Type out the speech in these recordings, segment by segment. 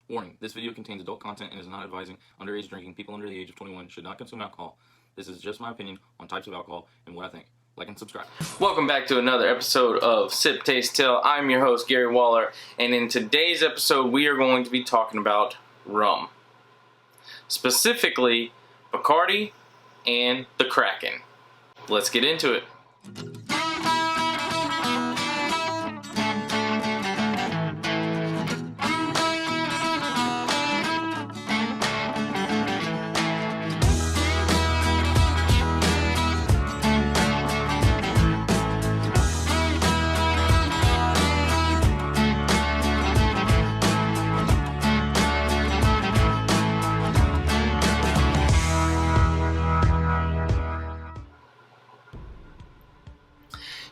Warning, this video contains adult content and is not advising underage drinking. People under the age of 21 should not consume alcohol. This is just my opinion on types of alcohol and what I think. Like and subscribe. Welcome back to another episode of Sip, Taste, Tell. I'm your host, Gary Waller, and in today's episode, we are going to be talking about rum. Specifically, Bacardi and the Kraken. Let's get into it.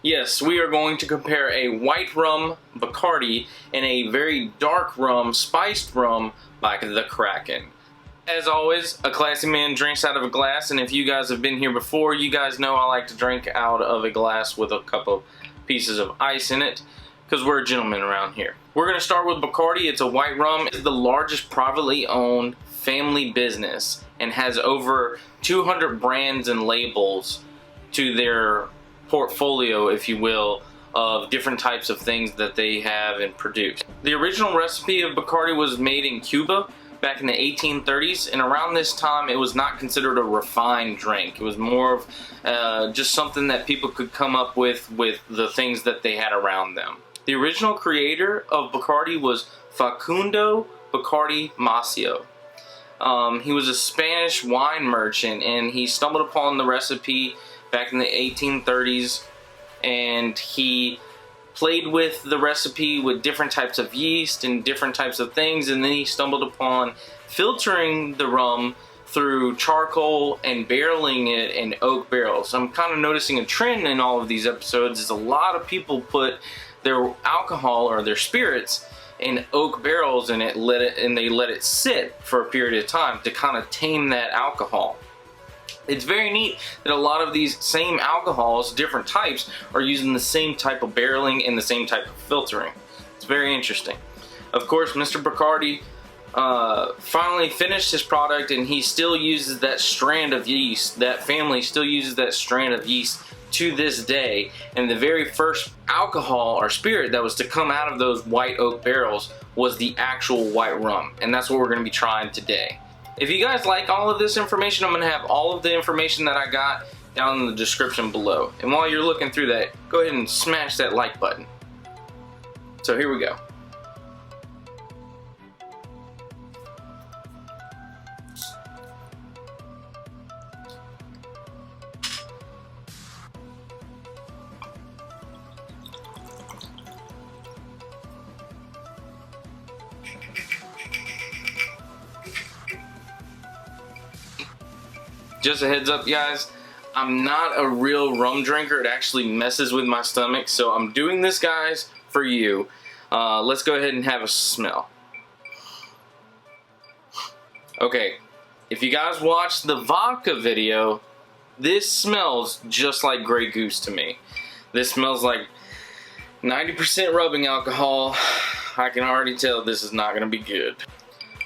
Yes, we are going to compare a white rum, Bacardi, and a very dark rum, spiced rum by the Kraken. As always, a classy man drinks out of a glass, and if you guys have been here before, you guys know I like to drink out of a glass with a couple pieces of ice in it, because we're gentlemen around here. We're going to start with Bacardi. It's a white rum. It's the largest privately owned family business and has over 200 brands and labels to their portfolio, if you will, of different types of things that they have and produce. The original recipe of Bacardi was made in Cuba back in the 1830s, and around this time it was not considered a refined drink. It was more of just something that people could come up with the things that they had around them. The original creator of Bacardi was Facundo Bacardi Maceo. He was a Spanish wine merchant, and he stumbled upon the recipe back in the 1830s, and he played with the recipe with different types of yeast and different types of things, and then he stumbled upon filtering the rum through charcoal and barreling it in oak barrels. I'm kind of noticing a trend in all of these episodes is a lot of people put their alcohol or their spirits in oak barrels and they let it sit for a period of time to kind of tame that alcohol. It's very neat that a lot of these same alcohols, different types, are using the same type of barreling and the same type of filtering. It's very interesting. Of course, Mr. Bacardi finally finished his product, and he still uses that strand of yeast. That family still uses that strand of yeast to this day. And the very first alcohol or spirit that was to come out of those white oak barrels was the actual white rum. And that's what we're going to be trying today. If you guys like all of this information, I'm going to have all of the information that I got down in the description below. And while you're looking through that, go ahead and smash that like button. So here we go. Just a heads up, guys, I'm not a real rum drinker. It actually messes with my stomach, so I'm doing this, guys, for you. Let's go ahead and have a smell. Okay, if you guys watched the vodka video, this smells just like Grey Goose to me. This smells like 90% rubbing alcohol. I can already tell this is not going to be good.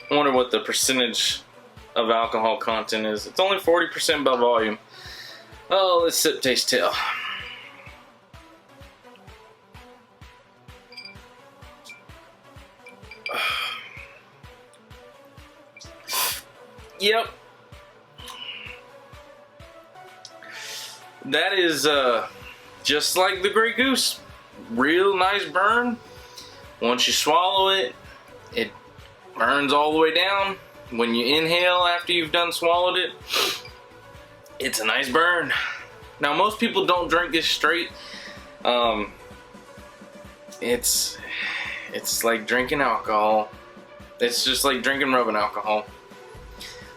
I wonder what the percentage of alcohol content is. It's only 40% by volume. Oh, let's sip, taste, tell. Yep. That is just like the Grey Goose. Real nice burn. Once you swallow it, it burns all the way down. When you inhale after you've done swallowed it, it's a nice burn. Now, most people don't drink this straight. It's like drinking alcohol. It's just like drinking rubbing alcohol.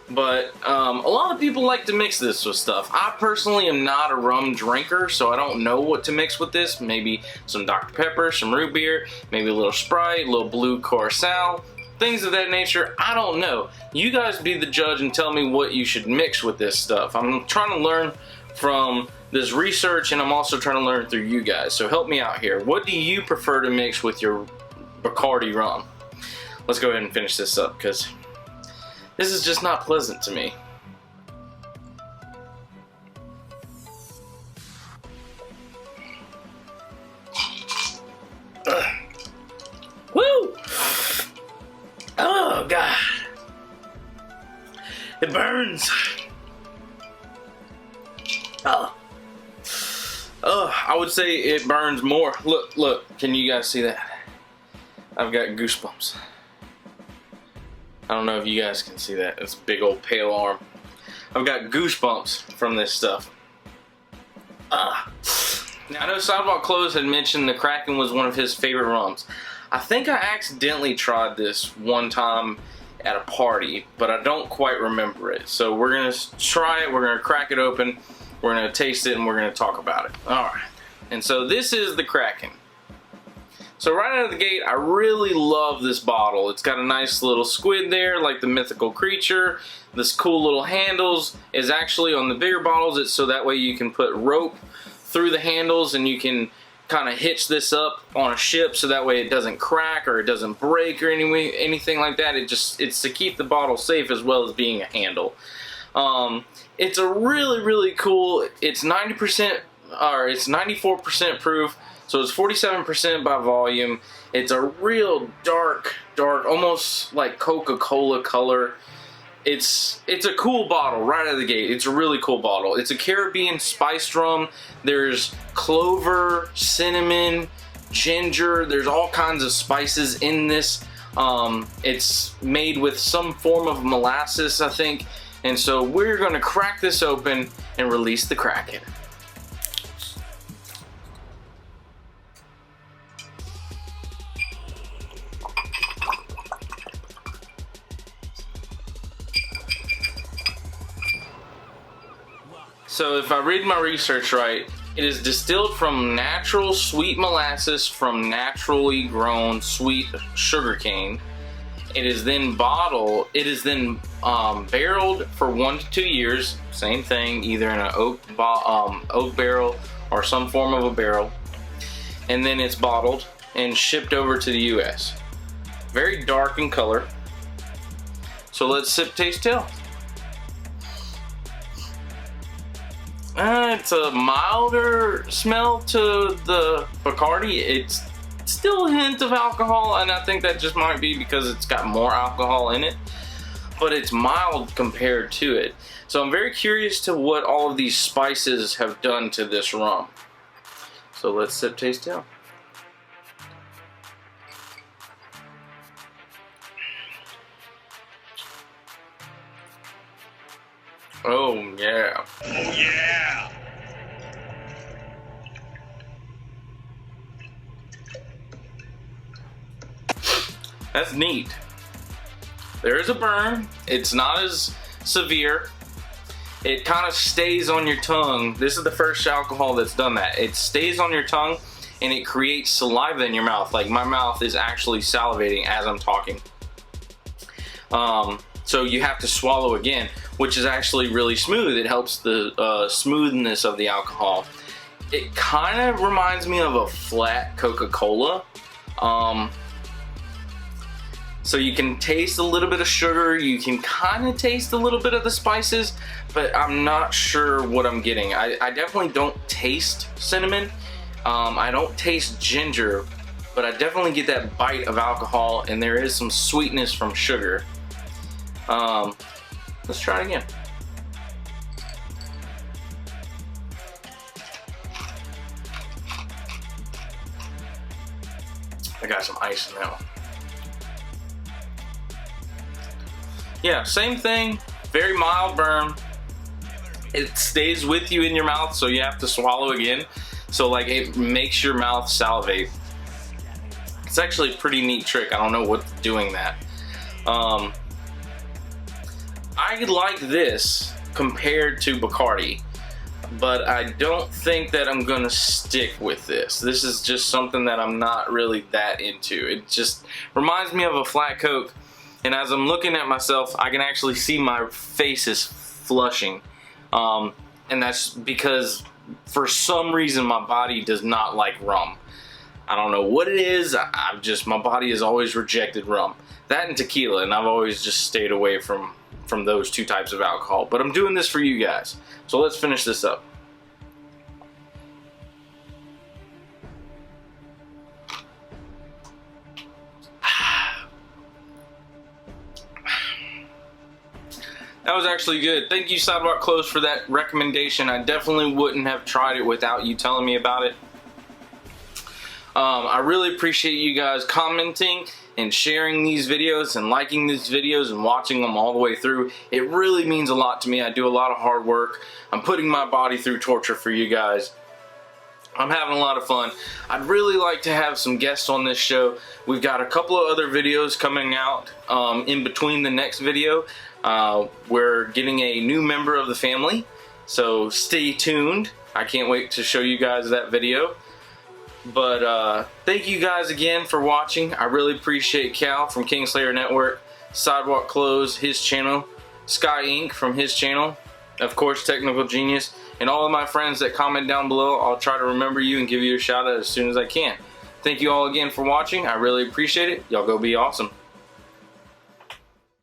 But a lot of people like to mix this with stuff. I personally am not a rum drinker, so I don't know what to mix with this. Maybe some Dr. Pepper, some root beer, maybe a little Sprite, a little blue Curacao. Things of that nature, I don't know. You guys be the judge and tell me what you should mix with this stuff. I'm trying to learn from this research, and I'm also trying to learn through you guys, so help me out here. What do you prefer to mix with your Bacardi rum? let's go ahead and finish this up because this is just not pleasant to me. Woo! Oh God, it burns. I would say it burns more. Look, can you guys see that? I've got goosebumps. I don't know if you guys can see that. It's a big old pale arm. I've got goosebumps from this stuff. Now I know Sidewalk Close had mentioned the Kraken was one of his favorite rums. I think I accidentally tried this one time at a party, but I don't quite remember it. So we're gonna try it, we're gonna crack it open, we're gonna taste it, and we're gonna talk about it. Alright, and so this is the Kraken. So right out of the gate, I really love this bottle. It's got a nice little squid there, like the mythical creature. This cool little handles is actually on the bigger bottles. It's so that way you can put rope through the handles and you can kind of hitch this up on a ship so that way it doesn't crack or it doesn't break or anything like that. It's to keep the bottle safe as well as being a handle. It's a really cool. It's 90% or it's 94% proof. So it's 47% by volume. It's a real dark, almost like Coca-Cola color. It's a cool bottle right out of the gate. It's a really cool bottle. It's a Caribbean spiced rum. There's clover, cinnamon, ginger. There's all kinds of spices in this. It's made with some form of molasses, I think. And so we're gonna crack this open and release the Kraken. So if I read my research right, it is distilled from natural sweet molasses from naturally grown sweet sugarcane. It is then bottled. It is then barreled for 1 to 2 years. Same thing, either in an oak barrel or some form of a barrel. And then it's bottled and shipped over to the U.S. Very dark in color. So let's sip, taste, tell. It's a milder smell to the Bacardi. It's still a hint of alcohol, and I think that just might be because it's got more alcohol in it, but it's mild compared to it. So I'm very curious to what all of these spices have done to this rum. So let's sip, taste, tell. Oh yeah. Oh yeah. That's neat. There is a burn. It's not as severe. It kind of stays on your tongue. This is the first alcohol that's done that. It stays on your tongue and it creates saliva in your mouth. Like my mouth is actually salivating as I'm talking. So you have to swallow again, which is actually really smooth. It helps the smoothness of the alcohol. It kind of reminds me of a flat Coca-Cola. So you can taste a little bit of sugar, you can kind of taste a little bit of the spices, but I'm not sure what I'm getting. I definitely don't taste cinnamon. I don't taste ginger, but I definitely get that bite of alcohol, and there is some sweetness from sugar. Let's try it again. I got some ice in that one. Yeah, same thing, very mild burn. It stays with you in your mouth, so you have to swallow again. So like it makes your mouth salivate. It's actually a pretty neat trick. I don't know what's doing that. I like this compared to Bacardi, but I don't think that I'm gonna stick with this. This is just something that I'm not really that into. It just reminds me of a flat Coke, and as I'm looking at myself, I can actually see my face is flushing. And that's because for some reason my body does not like rum. I don't know what it is. My body has always rejected rum. That and tequila, and I've always just stayed away from those two types of alcohol. But I'm doing this for you guys. So let's finish this up. That was actually good. Thank you, Sidewalk Close, for that recommendation. I definitely wouldn't have tried it without you telling me about it. I really appreciate you guys commenting and sharing these videos and liking these videos and watching them all the way through. It really means a lot to me. I do a lot of hard work. I'm putting my body through torture for you guys. I'm having a lot of fun. I'd really like to have some guests on this show. We've got a couple of other videos coming out in between the next video. We're getting a new member of the family, so stay tuned. I can't wait to show you guys that video. But thank you guys again for watching. I really appreciate Cal from Kingslayer Network, Sidewalk Close, his channel, Sky Inc. from his channel, of course Technical Genius, and all of my friends that comment down below. I'll try to remember you and give you a shout out as soon as I can. Thank you all again for watching. I really appreciate it. Y'all go be awesome.